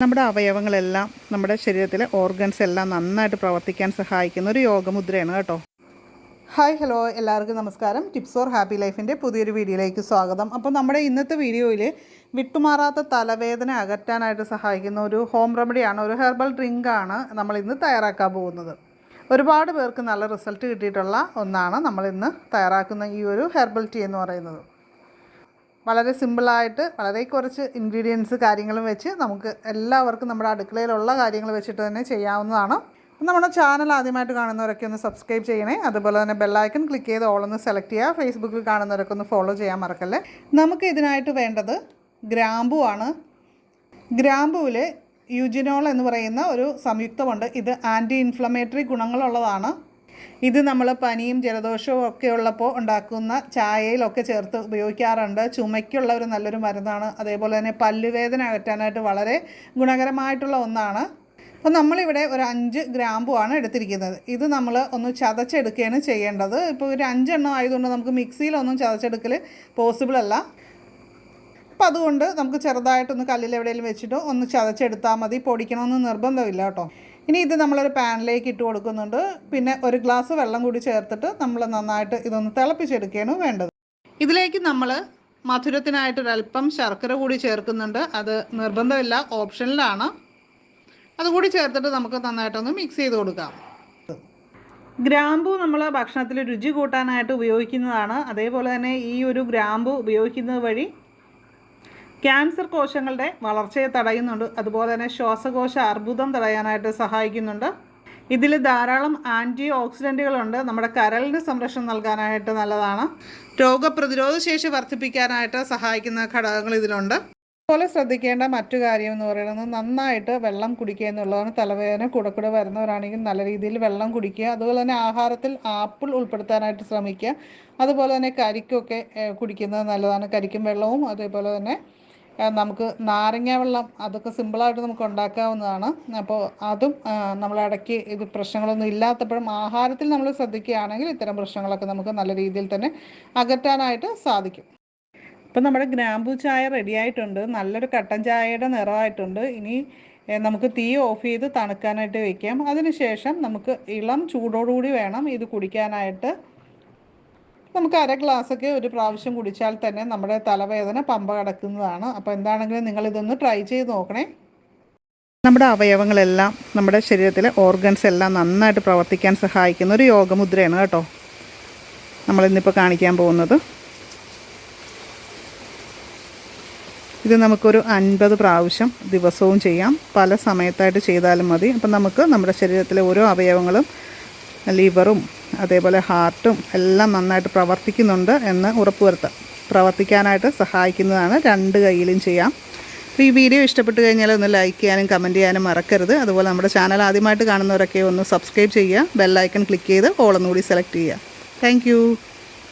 നമ്മുടെ അവയവങ്ങളെല്ലാം നമ്മുടെ ശരീരത്തിലെ ഓർഗൻസ് എല്ലാം നന്നായിട്ട് പ്രവർത്തിക്കാൻ സഹായിക്കുന്ന ഒരു യോഗമുദ്രയാണ് കേട്ടോ. ഹായ് ഹലോ എല്ലാവർക്കും നമസ്കാരം. ടിപ്സ് ഫോർ ഹാപ്പി ലൈഫിൻ്റെ പുതിയൊരു വീഡിയോയിലേക്ക് സ്വാഗതം. അപ്പോൾ നമ്മുടെ ഇന്നത്തെ വീഡിയോയിൽ വിട്ടുമാറാത്ത തലവേദന അകറ്റാനായിട്ട് സഹായിക്കുന്ന ഒരു ഹോം റെമഡിയാണ്, ഒരു ഹെർബൽ ഡ്രിങ്കാണ് നമ്മളിന്ന് തയ്യാറാക്കാൻ പോകുന്നത്. ഒരുപാട് പേർക്ക് നല്ല റിസൾട്ട് കിട്ടിയിട്ടുള്ള ഒന്നാണ് നമ്മളിന്ന് തയ്യാറാക്കുന്ന ഈ ഒരു ഹെർബൽ ടീ എന്ന് പറയുന്നത്. വളരെ സിമ്പിളായിട്ട് വളരെ കുറച്ച് ഇൻഗ്രീഡിയൻസ് കാര്യങ്ങളും വെച്ച് നമുക്ക് എല്ലാവർക്കും നമ്മുടെ അടുക്കളയിലുള്ള കാര്യങ്ങൾ വെച്ചിട്ട് തന്നെ ചെയ്യാവുന്നതാണ്. നമ്മുടെ ചാനൽ ആദ്യമായിട്ട് കാണുന്നവരൊക്കെ ഒന്ന് സബ്സ്ക്രൈബ് ചെയ്യണേ. അതുപോലെ തന്നെ ബെല്ലൈക്കൺ ക്ലിക്ക് ചെയ്ത് ഓളൊന്ന് സെലക്ട് ചെയ്യുക. ഫേസ്ബുക്കിൽ കാണുന്നവരൊക്കെ ഒന്ന് ഫോളോ ചെയ്യാൻ മറക്കല്ലേ. നമുക്ക് ഇതിനായിട്ട് വേണ്ടത് ഗ്രാമ്പൂ ആണ്. ഗ്രാമ്പൂവിൽ യൂജിനോൾ എന്ന് പറയുന്ന ഒരു സംയുക്തമുണ്ട്. ഇത് ആൻറ്റി ഇൻഫ്ലമേറ്ററി ഗുണങ്ങളുള്ളതാണ്. ഇത് നമ്മൾ പനിയും ജലദോഷവും ഒക്കെ ഉള്ളപ്പോൾ ഉണ്ടാക്കുന്ന ചായയിലൊക്കെ ചേർത്ത് ഉപയോഗിക്കാറുണ്ട്. ചുമയ്ക്കുള്ള ഒരു നല്ലൊരു മരുന്നാണ്. അതേപോലെ തന്നെ പല്ലുവേദന അകറ്റാനായിട്ട് വളരെ ഗുണകരമായിട്ടുള്ള ഒന്നാണ്. അപ്പോൾ നമ്മളിവിടെ ഒരു 5 ഗ്രാമ്പുമാണ് എടുത്തിരിക്കുന്നത്. ഇത് നമ്മൾ ഒന്ന് ചതച്ചെടുക്കുകയാണ് ചെയ്യേണ്ടത്. ഇപ്പോൾ ഒരു 5 എണ്ണം ആയതുകൊണ്ട് നമുക്ക് മിക്സിയിലൊന്നും ചതച്ചെടുക്കൽ പോസിബിൾ അല്ല. അപ്പോൾ അതുകൊണ്ട് നമുക്ക് ചെറുതായിട്ടൊന്ന് കല്ലിൽ എവിടെയെങ്കിലും വെച്ചിട്ട് ഒന്ന് ചതച്ചെടുത്താൽ മതി. പൊടിക്കണമെന്ന് നിർബന്ധമില്ല കേട്ടോ. ഇനി ഇത് നമ്മളൊരു പാനിലേക്ക് ഇട്ട് കൊടുക്കുന്നുണ്ട്. പിന്നെ ഒരു ഗ്ലാസ് വെള്ളം കൂടി ചേർത്തിട്ട് നമ്മൾ നന്നായിട്ട് ഇതൊന്ന് തിളപ്പിച്ചെടുക്കുകയാണ് വേണ്ടത്. ഇതിലേക്ക് നമ്മൾ മധുരത്തിനായിട്ടൊരല്പം ശർക്കര കൂടി ചേർക്കുന്നുണ്ട്. അത് നിർബന്ധമില്ല, ഓപ്ഷനിലാണ്. അതുകൂടി ചേർത്തിട്ട് നമുക്ക് നന്നായിട്ടൊന്ന് മിക്സ് ചെയ്ത് കൊടുക്കാം. ഗ്രാമ്പൂ നമ്മൾ ഭക്ഷണത്തിൽ രുചി കൂട്ടാനായിട്ട് ഉപയോഗിക്കുന്നതാണ്. അതേപോലെ തന്നെ ഈ ഒരു ഗ്രാമ്പൂ ഉപയോഗിക്കുന്നത് വഴി ക്യാൻസർ കോശങ്ങളുടെ വളർച്ചയെ തടയുന്നുണ്ട്. അതുപോലെ തന്നെ ശ്വാസകോശ അർബുദം തടയാനായിട്ട് സഹായിക്കുന്നുണ്ട്. ഇതിൽ ധാരാളം ആൻറ്റി ഓക്സിഡൻറ്റുകളുണ്ട്. നമ്മുടെ കരളിന് സംരക്ഷണം നൽകാനായിട്ട് നല്ലതാണ്. രോഗപ്രതിരോധ ശേഷി വർദ്ധിപ്പിക്കാനായിട്ട് സഹായിക്കുന്ന ഘടകങ്ങൾ ഇതിലുണ്ട്. അതുപോലെ ശ്രദ്ധിക്കേണ്ട മറ്റു കാര്യം എന്ന് പറയുന്നത് നന്നായിട്ട് വെള്ളം കുടിക്കുക എന്നുള്ളതാണ്. തലവേദന കൂടെ വരുന്നവരാണെങ്കിൽ നല്ല രീതിയിൽ വെള്ളം കുടിക്കുക. അതുപോലെ തന്നെ ആഹാരത്തിൽ ആപ്പിൾ ഉൾപ്പെടുത്താനായിട്ട് ശ്രമിക്കുക. അതുപോലെ തന്നെ കരിക്കൊക്കെ കുടിക്കുന്നത് നല്ലതാണ്. കരിക്കും വെള്ളവും അതേപോലെ തന്നെ നമുക്ക് നാരങ്ങ വെള്ളം, അതൊക്കെ സിമ്പിളായിട്ട് നമുക്ക് ഉണ്ടാക്കാവുന്നതാണ്. അപ്പോൾ അതും നമ്മൾ ഇടയ്ക്ക് ഇത് പ്രശ്നങ്ങളൊന്നും ഇല്ലാത്തപ്പോഴും ആഹാരത്തിൽ നമ്മൾ ശ്രദ്ധിക്കുകയാണെങ്കിൽ ഇത്തരം പ്രശ്നങ്ങളൊക്കെ നമുക്ക് നല്ല രീതിയിൽ തന്നെ അകറ്റാനായിട്ട് സാധിക്കും. ഇപ്പം നമ്മുടെ ഗ്രാമ്പൂ ചായ റെഡി ആയിട്ടുണ്ട്. നല്ലൊരു കട്ടൻ ചായയുടെ നിറമായിട്ടുണ്ട്. ഇനി നമുക്ക് തീ ഓഫ് ചെയ്ത് തണുക്കാനായിട്ട് വയ്ക്കാം. അതിനുശേഷം നമുക്ക് ഇളം ചൂടോടുകൂടി വേണം ഇത് കുടിക്കാനായിട്ട്. നമുക്ക് 1/2 ഗ്ലാസ്സൊക്കെ ഒരു പ്രാവശ്യം കുടിച്ചാൽ തന്നെ നമ്മുടെ തലവേദന പമ്പ കിടക്കുന്നതാണ്. അപ്പോൾ എന്താണെങ്കിലും നിങ്ങളിതൊന്ന് ട്രൈ ചെയ്ത് നോക്കണേ. നമ്മുടെ അവയവങ്ങളെല്ലാം നമ്മുടെ ശരീരത്തിലെ ഓർഗൻസ് എല്ലാം നന്നായിട്ട് പ്രവർത്തിക്കാൻ സഹായിക്കുന്ന ഒരു യോഗമുദ്രയാണ് കേട്ടോ നമ്മളിന്നിപ്പോൾ കാണിക്കാൻ പോകുന്നത്. ഇത് നമുക്കൊരു 50 പ്രാവശ്യം ദിവസവും ചെയ്യാം. പല സമയത്തായിട്ട് ചെയ്താലും മതി. അപ്പം നമുക്ക് നമ്മുടെ ശരീരത്തിലെ ഓരോ അവയവങ്ങളും ലിവറും അതേപോലെ ഹാർട്ടും എല്ലാം നന്നായിട്ട് പ്രവർത്തിക്കുന്നുണ്ട് എന്ന് ഉറപ്പുവരുത്താം. പ്രവർത്തിക്കാനായിട്ട് സഹായിക്കുന്നതാണ്. 2 കൈയിലും ചെയ്യാം. അപ്പോൾ ഈ വീഡിയോ ഇഷ്ടപ്പെട്ട് കഴിഞ്ഞാൽ ഒന്ന് ലൈക്ക് ചെയ്യാനും കമൻറ്റ് ചെയ്യാനും മറക്കരുത്. അതുപോലെ നമ്മുടെ ചാനൽ ആദ്യമായിട്ട് കാണുന്നവരൊക്കെ ഒന്ന് സബ്സ്ക്രൈബ് ചെയ്യുക. ബെല്ലൈക്കൺ ക്ലിക്ക് ചെയ്ത് ഓളൊന്നുകൂടി സെലക്ട് ചെയ്യുക. താങ്ക്